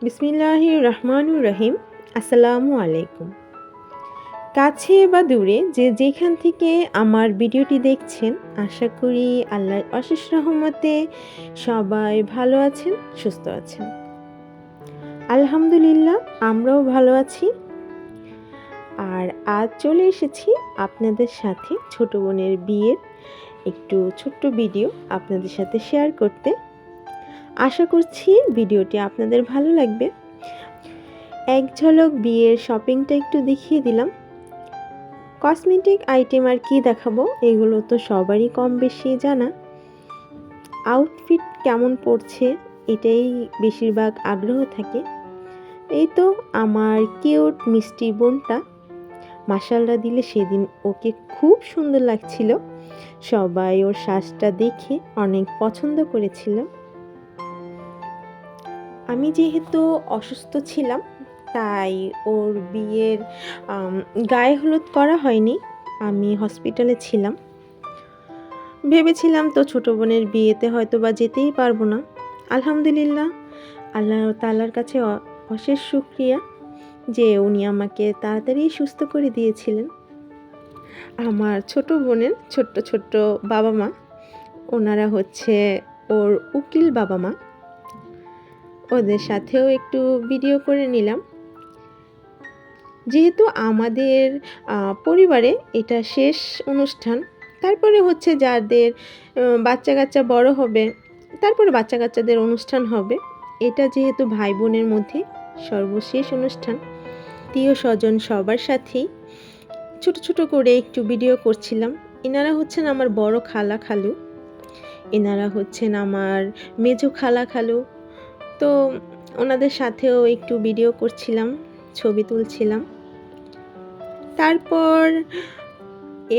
বিসমিল্লাহির রহমানির রহিম। আসসালামু আলাইকুম। কাছে বা দূরে যে যেখান থেকে আমার ভিডিওটি দেখছেন, আশা করি আল্লাহর অশেষ রহমতে সবাই ভালো আছেন, সুস্থ আছেন। আলহামদুলিল্লাহ, আমরাও ভালো আছি। আর আজ চলে এসেছি আপনাদের সাথে ছোট বোনের বিয়ের একটু ছোট্ট ভিডিও আপনাদের সাথে শেয়ার করতে। আশা করছি ভিডিওটি আপনাদের ভালো লাগবে। এক ঝলক বিয়ের শপিংটা একটু দেখিয়ে দিলাম। কসমেটিক আইটেম আর কি দেখাবো, এগুলো তো সবারই কম বেশি জানা। আউটফিট কেমন পড়ছে এটাই বেশিরভাগ আগ্রহ থাকে। এই তো আমার কিউট মিষ্টি বোনটা, মাশাআল্লাহ দিলে সেদিন ওকে খুব সুন্দর লাগছিল। সবাই ওর সাজটা দেখে অনেক পছন্দ করেছিল। আমি যেহেতু অসুস্থ ছিলাম, তাই ওর বিয়ের গায়ে হলুদ করা হয়নি। আমি হসপিটালে ছিলাম। ভেবেছিলাম তো ছোটো বোনের বিয়েতে হয়তো বা যেতেই পারবো না। আলহামদুলিল্লাহ, আল্লাহ তাআলার কাছে অশেষ শুকরিয়া যে উনি আমাকে তাড়াতাড়ি সুস্থ করে দিয়েছিলেন। আমার ছোট বোনের ছোট্ট ছোট্ট বাবা মা, ওনারা হচ্ছে ওর উকিল বাবা মা। ওদের সাথেও একটু ভিডিও করে নিলাম। যেহেতু আমাদের পরিবারে এটা শেষ অনুষ্ঠান, তারপরে হচ্ছে যাদের বাচ্চা কাচ্চা বড় হবে, তারপরে বাচ্চা কাচ্চাদের অনুষ্ঠান হবে। এটা যেহেতু ভাই বোনের মধ্যে সর্বশেষ অনুষ্ঠান, আত্মীয় স্বজন সবার সাথেই ছোট ছোট করে একটু ভিডিও করছিলাম। এনারা হচ্ছেন আমার বড় খালা খালু, এনারা হচ্ছেন আমার মেজো খালা খালু। তো ওনাদের সাথেও একটু ভিডিও করছিলাম, ছবি তুলছিলাম। তারপর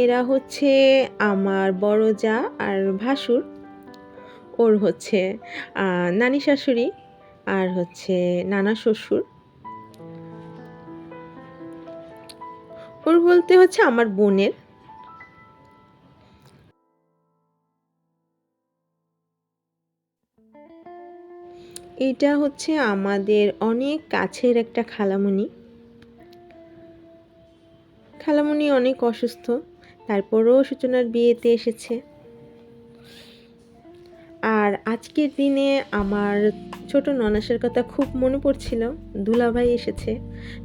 এরা হচ্ছে আমার বড় জা আর ভাসুর, ওর হচ্ছে নানি শাশুড়ি আর হচ্ছে নানা শ্বশুর। ওর বলতে হচ্ছে আমার বোনের। এটা হচ্ছে আমাদের অনেক কাছের একটা খালামণি। খালামণি অনেক অসুস্থ, তারপরও সূচনার বিয়েতে এসেছে। আর আজকের দিনে আমার ছোট ননাসের কথা খুব মনে পড়ছিল। দুলাভাই এসেছে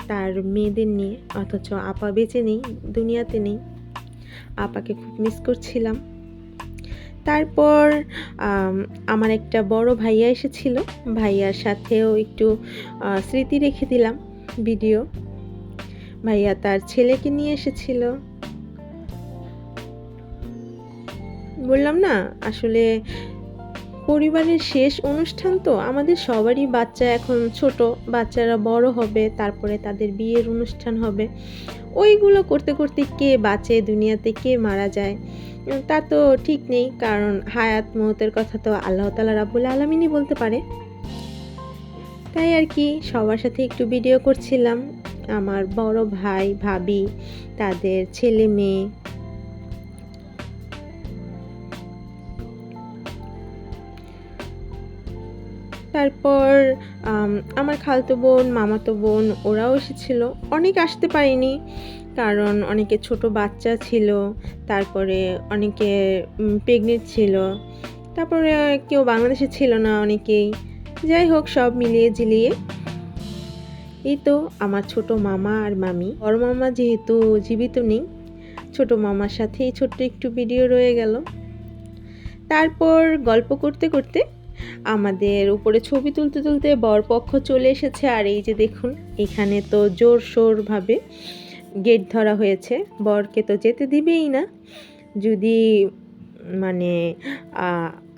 তার মেয়েদের নিয়ে, অথচ আপা বেঁচে নেই, দুনিয়াতে নেই। আপাকে খুব মিস করছিলাম। তারপর আমার একটা বড় ভাইয়া এসেছিল, ভাইয়ার সাথেও একটু স্মৃতি রেখে দিলাম ভিডিও। ভাইয়া তার ছেলেকে নিয়ে এসেছিল। বললাম না, আসলে পরিবারের শেষ অনুষ্ঠান তো, আমাদের সবারই বাচ্চা এখন ছোট, বাচ্চারা বড় হবে, তারপরে তাদের বিয়ের অনুষ্ঠান হবে। ওইগুলো করতে করতে কে বাঁচে দুনিয়াতে, কে মারা যায় তা তো ঠিক নেই, কারণ হায়াত মৌতের কথা তো আল্লাহ তাআলা রাব্বুল আলামিনই বলতে পারে। তাই আর কি সবার সাথে একটু ভিডিও করছিলাম। আমার বড় ভাই ভাবি, তাদের ছেলে মেয়ে। তারপর আমার খালাতো বোন, মামাতো বোন ওরাও এসেছিল। অনেক আসতে পারিনি, কারণ অনেকে ছোট বাচ্চা ছিল, তারপরে অনেকে প্রেগনেন্ট ছিল, তারপরে কেউ বাংলাদেশে ছিল না অনেকেই। যাই হোক, সব মিলিয়ে ঝিলিয়ে এই তো আমার ছোট মামা আর মামি। বড় মামা যেহেতু জীবিত নেই, ছোট মামার সাথেই ছোট্ট একটু ভিডিও রয়ে গেল। তারপর গল্প করতে করতে আমাদের উপরে ছবি তুলতে তুলতে বরপক্ষ চলে এসেছে। আর এই যে দেখুন, এখানে তো জোরসোরভাবে গেট ধরা হয়েছে, বরকে তো যেতে দিবেই না। যদি মানে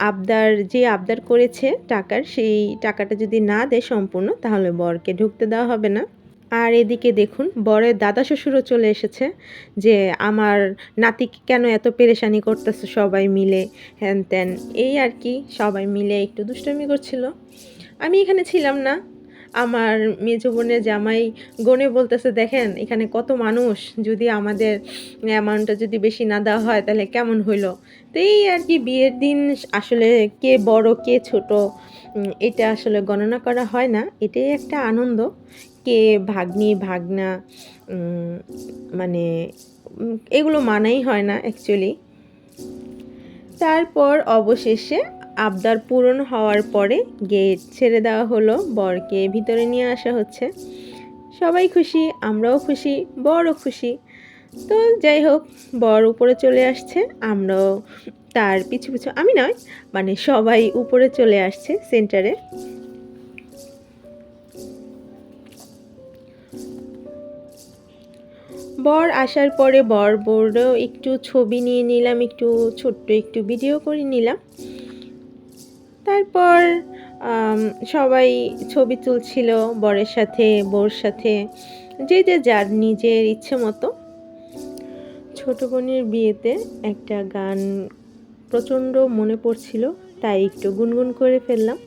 আবদার করেছে টাকার, সেই টাকাটা যদি না দেয় সম্পূর্ণ, তাহলে বরকে ঢুকতে দেওয়া হবে না। আর এদিকে দেখুন, বরের দাদা শ্বশুরও চলে এসেছে, যে আমার নাতিকে কেন এত পেরেশানি করতেছে সবাই মিলে, হ্যান ত্যান, এই আর কি সবাই মিলে একটু দুষ্টামি করছিল। আমি এখানে ছিলাম না। আমার মেজো বোনের জামাই গনে বলতেছে, দেখেন এখানে কত মানুষ, যদি আমাদের অ্যামাউন্টটা যদি বেশি না দেওয়া হয় তাহলে কেমন হইলো। তো এই আর কি, বিয়ের দিন আসলে কে বড় কে ছোট এটা আসলে গণনা করা হয় না, এটাই একটা আনন্দ। কে ভাগ্নি ভাগনা মানে এগুলো মানাই হয় না অ্যাকচুয়ালি। তারপর অবশেষে আবদার পূরণ হওয়ার পরে গেট ছেড়ে দেওয়া হলো, বরকে ভিতরে নিয়ে আসা হচ্ছে। সবাই খুশি, আমরাও খুশি, বরও খুশি। তো যাই হোক, বর উপরে চলে আসছে, আমরাও তার পিছু পিছু, আমি নয় মানে সবাই উপরে চলে আসছে সেন্টারে। বর আসার পরে বরও একটু ছবি নিয়ে নিলাম, একটু ছোট্ট একটু ভিডিও করে নিলাম। তারপর সবাই ছবি তুলছিল বরের সাথে, বউর সাথে, যে যার নিজের ইচ্ছে মতো। ছোট বোনের বিয়েতে একটা গান প্রচণ্ড মনে পড়ছিল, তাই একটু গুনগুন করে ফেললাম।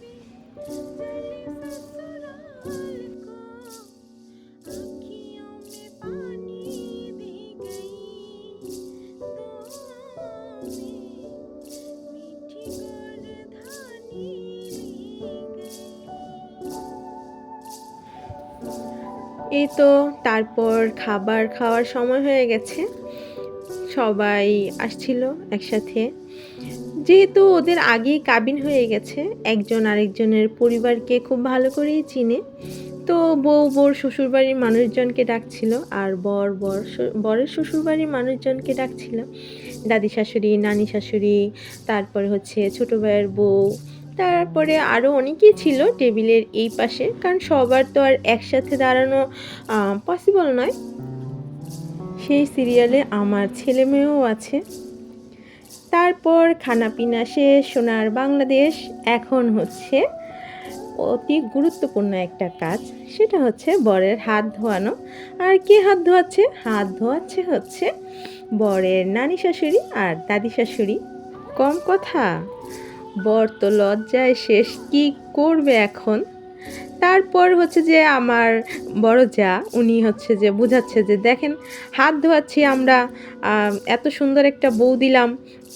এই তো তারপর খাবার খাওয়ার সময় হয়ে গেছে, সবাই আসছিল একসাথে। যেহেতু ওদের আগেই কাবিন হয়ে গেছে, একজন আরেকজনের পরিবারকে খুব ভালো করেই চিনে, তো বউ বউর শ্বশুরবাড়ির মানুষজনকে ডাকছিল, আর বরের শ্বশুরবাড়ির মানুষজনকে ডাকছিল, দাদি শাশুড়ি, নানি শাশুড়ি, তারপরে হচ্ছে ছোটো ভাইয়ের বউ, তারপরে আরও অনেকেই ছিল টেবিলের এই পাশে, কারণ সবার তো আর একসাথে দাঁড়ানো পসিবল নয়। সেই সিরিয়ালে আমার ছেলে মেয়েও আছে। তারপর খানাপিনা শেষ, সোনার বাংলাদেশ। এখন হচ্ছে অতি গুরুত্বপূর্ণ একটা কাজ, সেটা হচ্ছে বরের হাত ধোয়ানো। আর কে হাত ধোয়াচ্ছে? হাত ধোয়াচ্ছে হচ্ছে বরের নানি শাশুড়ি আর দাদি শাশুড়ি। কম কথা, বর তো লজ্জায় শেষ, কি করবে এখন। তারপর হচ্ছে যে আমার বড় যা, উনি হচ্ছে যে বুঝাচ্ছে যে দেখেন, হাত ধোয়াচ্ছি আমরা, এত সুন্দর একটা বউ দিলাম,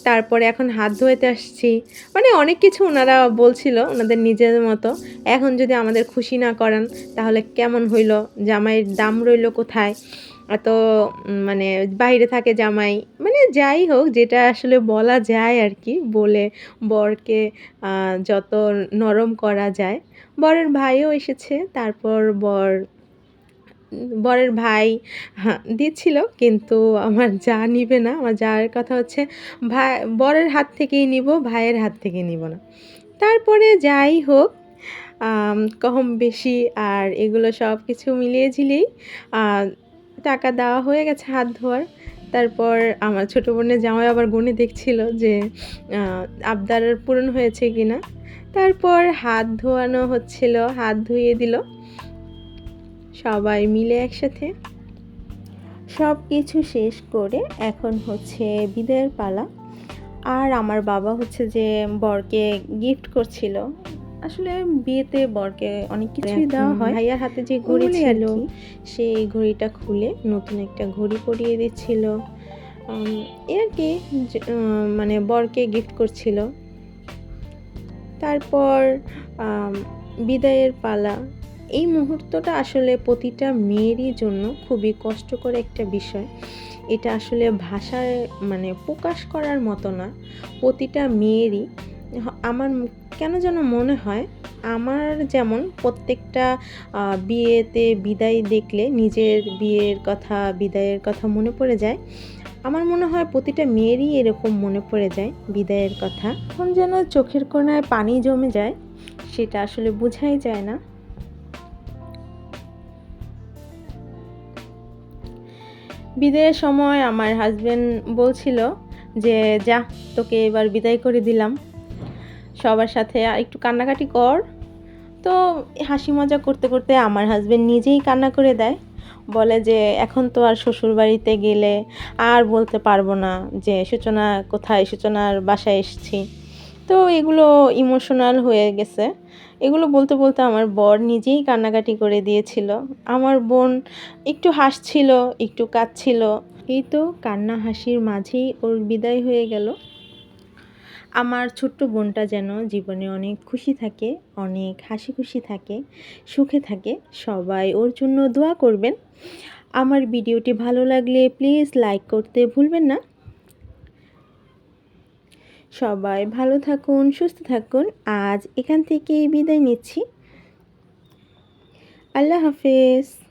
তারপরে এখন হাত ধোয়াতে আসছি, মানে অনেক কিছু ওনারা বলছিল ওনাদের নিজের মতো। এখন যদি আমাদের খুশি না করান তাহলে কেমন হইল, জামাইয়ের দাম রইল কোথায়, এত মানে বাইরে থাকে জামাই, মানে যাই হোক যেটা আসলে বলা যায় আর কি, বলে বরকে যত নরম করা যায়। বরের ভাইও এসেছে, তারপর বরের ভাই দিচ্ছিল, কিন্তু আমার যা নিবে না, আমার যার কথা হচ্ছে ভাই বরের হাত থেকেই নিব, ভাইয়ের হাত থেকে নিব না। তারপরে যাই হোক, কম বেশি আর এগুলো সব কিছু মিলিয়ে ঝিলিয়েই টাকা দেওয়া হয়ে গেছে হাত ধোয়ার। তারপর আমার ছোটো বোনের জামাই আবার গুনে দেখছিল যে আবদার পূরণ হয়েছে কিনা। তারপর হাত ধোয়ানো হচ্ছিল, হাত ধুয়ে দিল সবাই মিলে একসাথে। সব কিছু শেষ করে এখন হচ্ছে বিদায়ের পালা। আর আমার বাবা হচ্ছে যে বরকে গিফট করছিল। আসলে বিয়েতে বরকে অনেক কিছুই দেওয়া হয়। ভাইয়ার হাতে যে ঘড়ি ছিল, সেই ঘড়িটা খুলে নতুন একটা ঘড়ি পরিয়ে দিচ্ছিল, এ আর কি, মানে বরকে গিফট করছিল। তারপর বিদায়ের পালা। এই মুহূর্তটা আসলে প্রতিটা মেয়েরই জন্য খুবই কষ্টকর একটা বিষয়। এটা আসলে ভাষায় মানে প্রকাশ করার মতো না। প্রতিটা মেয়েরই, আমার কেন যেন মনে হয়, আমার যেমন প্রত্যেকটা বিয়েতে বিদায় দেখলে নিজের বিয়ের কথা, বিদায়ের কথা মনে পড়ে যায়, আমার মনে হয় প্রতিটা মেয়েরই এরকম মনে পড়ে যায় বিদায়ের কথা। এখন যেন চোখের কোণায় পানি জমে যায়, সেটা আসলে বোঝাই যায় না। বিদায়ের সময় আমার হাজবেন্ড বলছিল যে যা, তোকে এবার বিদায় করে দিলাম, সবার সাথে একটু কান্নাকাটি কর। তো হাসি মজা করতে করতে আমার হাজবেন্ড নিজেই কান্না করে দেয়, বলে যে এখন তো আর শ্বশুরবাড়িতে গেলে আর বলতে পারবো না যে সূচনা কোথায়, সূচনার বাসায় এসেছি। তো এগুলো ইমোশনাল হয়ে গেছে। এগুলো বলতে বলতে আমার বর নিজেই কান্নাকাটি করে দিয়েছিল। আমার বোন একটু হাসছিল, একটু কাঁদছিল। এই তো কান্না হাসির মাঝেই ওর বিদায় হয়ে গেল। আমার ছোট্ট বোনটা যেন জীবনে অনেক খুশি থাকে, অনেক হাসি খুশি থাকে, সুখে থাকে। সবাই ওর জন্য দোয়া করবেন। আমার ভিডিওটি ভালো লাগলে প্লিজ লাইক করতে ভুলবেন না। সবাই ভালো থাকুন, সুস্থ থাকুন। আজ এখান থেকেই বিদায় নিচ্ছি। আল্লাহ হাফেজ।